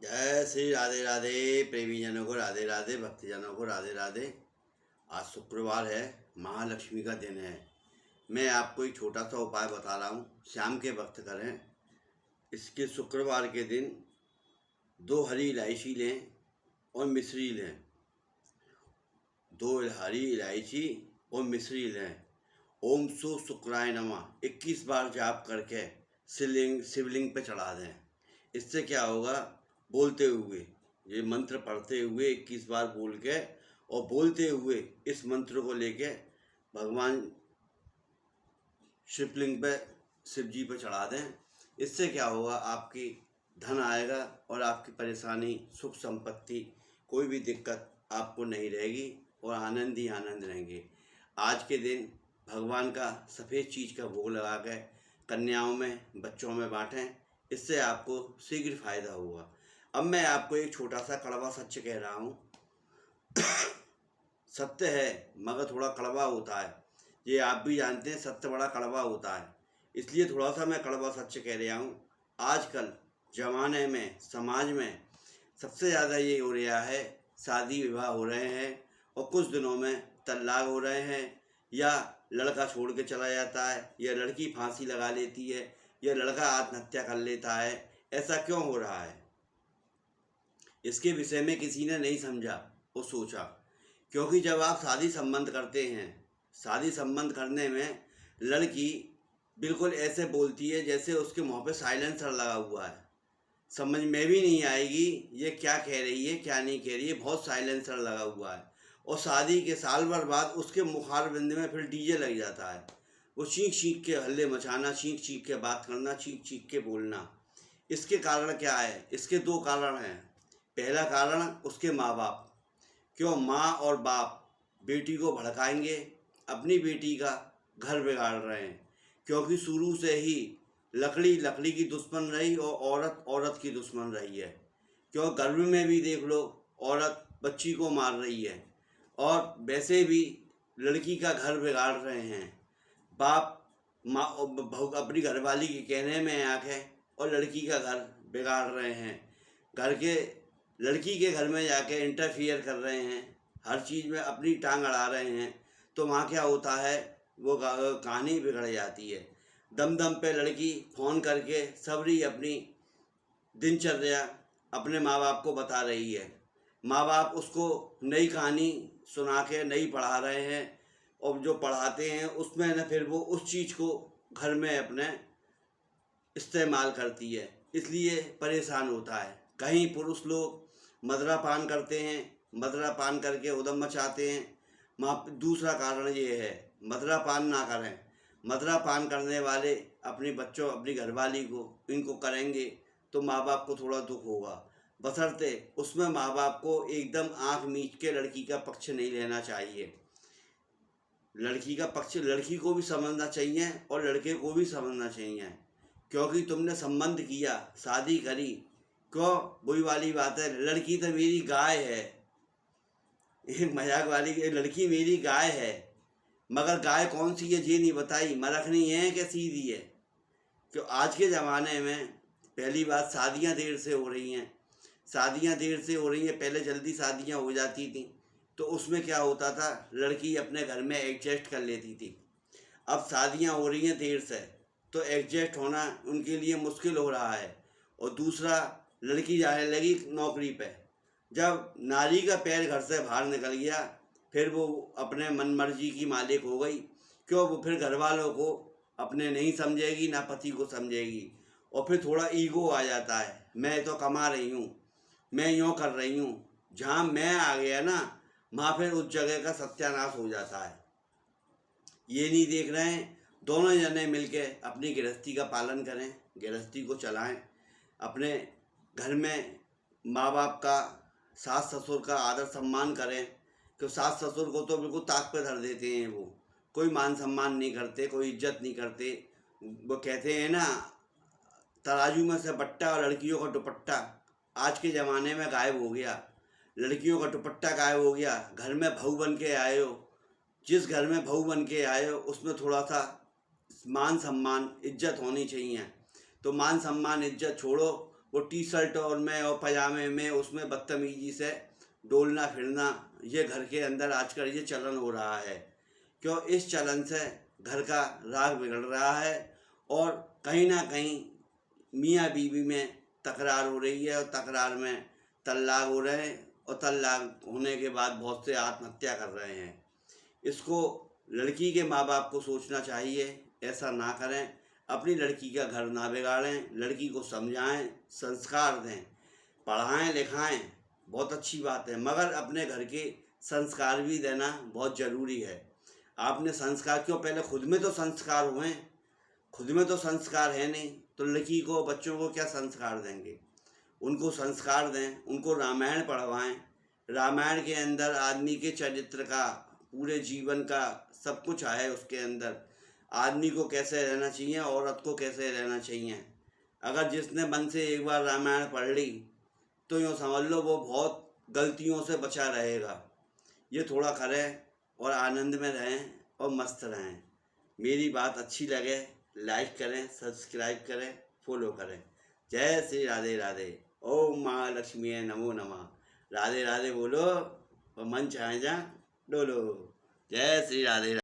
जय श्री राधे राधे। प्रेमी जनों को राधे राधे, भक्तजनों को राधे राधे। आज शुक्रवार है, महालक्ष्मी का दिन है। मैं आपको एक छोटा सा उपाय बता रहा हूँ, शाम के वक्त करें। इसके शुक्रवार के दिन 2 हरी इलायची लें और मिश्री लें। 2 हरी इलायची और मिश्री लें। ओम सो शुक्राय नमः 21 बार जाप करके शिवलिंग पे चढ़ा दें। इससे क्या होगा, बोलते हुए, ये मंत्र पढ़ते हुए 21 बार बोल के और बोलते हुए इस मंत्र को लेके भगवान शिवलिंग पे, शिव जी पे चढ़ा दें। इससे क्या होगा, आपकी धन आएगा और आपकी परेशानी, सुख संपत्ति, कोई भी दिक्कत आपको नहीं रहेगी और आनंद ही आनंद रहेंगे। आज के दिन भगवान का सफ़ेद चीज़ का भोग लगा के कन्याओं में, बच्चों में बांटें। इससे आपको शीघ्र फायदा होगा। अब मैं आपको एक छोटा सा कड़वा सच कह रहा हूँ। सत्य है मगर थोड़ा कड़वा होता है, ये आप भी जानते हैं। सत्य बड़ा कड़वा होता है, इसलिए थोड़ा सा मैं कड़वा सच कह रहा हूँ। आजकल ज़माने में, समाज में सबसे ज़्यादा ये हो रहा है, शादी विवाह हो रहे हैं और कुछ दिनों में तलाक हो रहे हैं, या लड़का छोड़ के चला जाता है, या लड़की फांसी लगा लेती है, या लड़का आत्महत्या कर लेता है। ऐसा क्यों हो रहा है? इसके विषय में किसी ने नहीं समझा और सोचा। क्योंकि जब आप शादी संबंध करते हैं, शादी संबंध करने में लड़की बिल्कुल ऐसे बोलती है जैसे उसके मुँह पे साइलेंसर लगा हुआ है। समझ में भी नहीं आएगी ये क्या कह रही है, क्या नहीं कह रही है, बहुत साइलेंसर लगा हुआ है। और शादी के साल भर बाद उसके मुखार बिंद में फिर डीजे लग जाता है। वो चीख चीख के हल्ले मचाना, चीख चीख के बात करना, चीख चीख के बोलना। इसके कारण क्या है? इसके 2 कारण हैं। पहला कारण उसके माँ बाप। क्यों माँ और बाप बेटी को भड़काएंगे, अपनी बेटी का घर बिगाड़ रहे हैं। क्योंकि शुरू से ही लकड़ी लकड़ी की दुश्मन रही और औरत औरत की दुश्मन रही है। क्यों गर्भ में भी देख लो, औरत बच्ची को मार रही है, और वैसे भी लड़की का घर बिगाड़ रहे हैं। बाप माँ अपनी घरवाली के कहने में आके और लड़की का घर बिगाड़ रहे हैं। घर के लड़की के घर में जाके इंटरफियर कर रहे हैं, हर चीज़ में अपनी टांग अड़ा रहे हैं। तो वहाँ क्या होता है, वो कहानी बिगड़ जाती है। दम दम पे लड़की फ़ोन करके सबरी अपनी दिनचर्या अपने माँ बाप को बता रही है। माँ बाप उसको नई कहानी सुना के नई पढ़ा रहे हैं, और जो पढ़ाते हैं उसमें न फिर वो उस चीज़ को घर में अपने इस्तेमाल करती है, इसलिए परेशान होता है। कहीं पुरुष लोग मदरा पान करते हैं, मदरा पान करके उधम मचाते हैं। दूसरा कारण ये है, मदरा पान ना करें। मदरा पान करने वाले अपने बच्चों, अपनी घरवाली को, इनको करेंगे तो माँ बाप को थोड़ा दुख होगा। बशर्ते उसमें माँ बाप को एकदम आँख मीच के लड़की का पक्ष नहीं लेना चाहिए। लड़की का पक्ष लड़की को भी समझना चाहिए और लड़के को भी समझना चाहिए। क्योंकि तुमने संबंध किया, शादी करी, क्यों वही वाली बात है, लड़की तो मेरी गाय है। एक मजाक वाली, लड़की मेरी गाय है, मगर गाय कौन सी है ये नहीं बताई, मरखनी है कि सीधी है। क्यों आज के ज़माने में पहली बात, शादियाँ देर से हो रही हैं। शादियाँ देर से हो रही हैं, पहले जल्दी शादियाँ हो जाती थी तो उसमें क्या होता था, लड़की अपने घर में एडजस्ट कर लेती थी। अब शादियाँ हो रही हैं देर से, तो एडजस्ट होना उनके लिए मुश्किल हो रहा है। और दूसरा, लड़की जाने लगी नौकरी पे। जब नारी का पैर घर से बाहर निकल गया, फिर वो अपने मन मर्जी की मालिक हो गई। क्यों, वो फिर घर वालों को अपने नहीं समझेगी, ना पति को समझेगी। और फिर थोड़ा ईगो आ जाता है, मैं तो कमा रही हूँ, मैं यूँ कर रही हूँ। जहाँ मैं आ गया ना, वहाँ फिर उस जगह का सत्यानाश हो जाता है। ये नहीं देख रहे हैं, दोनों जने मिलके अपनी गृहस्थी का पालन करें, गृहस्थी को चलाएं। अपने घर में माँ बाप का, सास ससुर का आदर सम्मान करें। तो सास ससुर को तो बिल्कुल ताक पे धर देते हैं, वो कोई मान सम्मान नहीं करते, कोई इज्जत नहीं करते। वो कहते हैं ना, तराजू में से बट्टा और लड़कियों का दुपट्टा आज के ज़माने में गायब हो गया। लड़कियों का दुपट्टा गायब हो गया। घर में बहू बन के आए हो, जिस घर में बहू बन के आए हो उसमें थोड़ा सा मान सम्मान इज्जत होनी चाहिए। तो मान सम्मान इज्जत छोड़ो वो टी शर्ट और में और पजामे में उसमें बदतमीजी से डोलना फिरना, ये घर के अंदर आजकल ये चलन हो रहा है। क्यों? इस चलन से घर का राग बिगड़ रहा है और कहीं ना कहीं मियाँ बीवी में तकरार हो रही है और तकरार में तल्लाक हो रहे हैं और तल्लाक होने के बाद बहुत से आत्महत्या कर रहे हैं। इसको लड़की के माँ बाप को सोचना चाहिए, ऐसा ना करें, अपनी लड़की का घर ना बिगाड़ें, लड़की को समझाएं, संस्कार दें, पढ़ाएं लिखाएं, बहुत अच्छी बात है, मगर अपने घर के संस्कार भी देना बहुत ज़रूरी है। आपने संस्कार क्यों? पहले खुद में तो संस्कार हुए, खुद में तो संस्कार है नहीं, तो लड़की को बच्चों को क्या संस्कार देंगे? उनको संस्कार दें, उनको रामायण पढ़वाएं। रामायण के अंदर आदमी के चरित्र का, पूरे जीवन का सब कुछ है उसके अंदर। आदमी को कैसे रहना चाहिए, औरत को कैसे रहना चाहिए। अगर जिसने मन से एक बार रामायण पढ़ ली तो यूँ समझ लो वो बहुत गलतियों से बचा रहेगा। ये थोड़ा करें और आनंद में रहें और मस्त रहें। मेरी बात अच्छी लगे लाइक करें, सब्सक्राइब करें, फॉलो करें। जय श्री राधे राधे। ओम महालक्ष्मी नमो नमः। राधे राधे बोलो और मन चाहे जा डोलो। जय श्री राधे।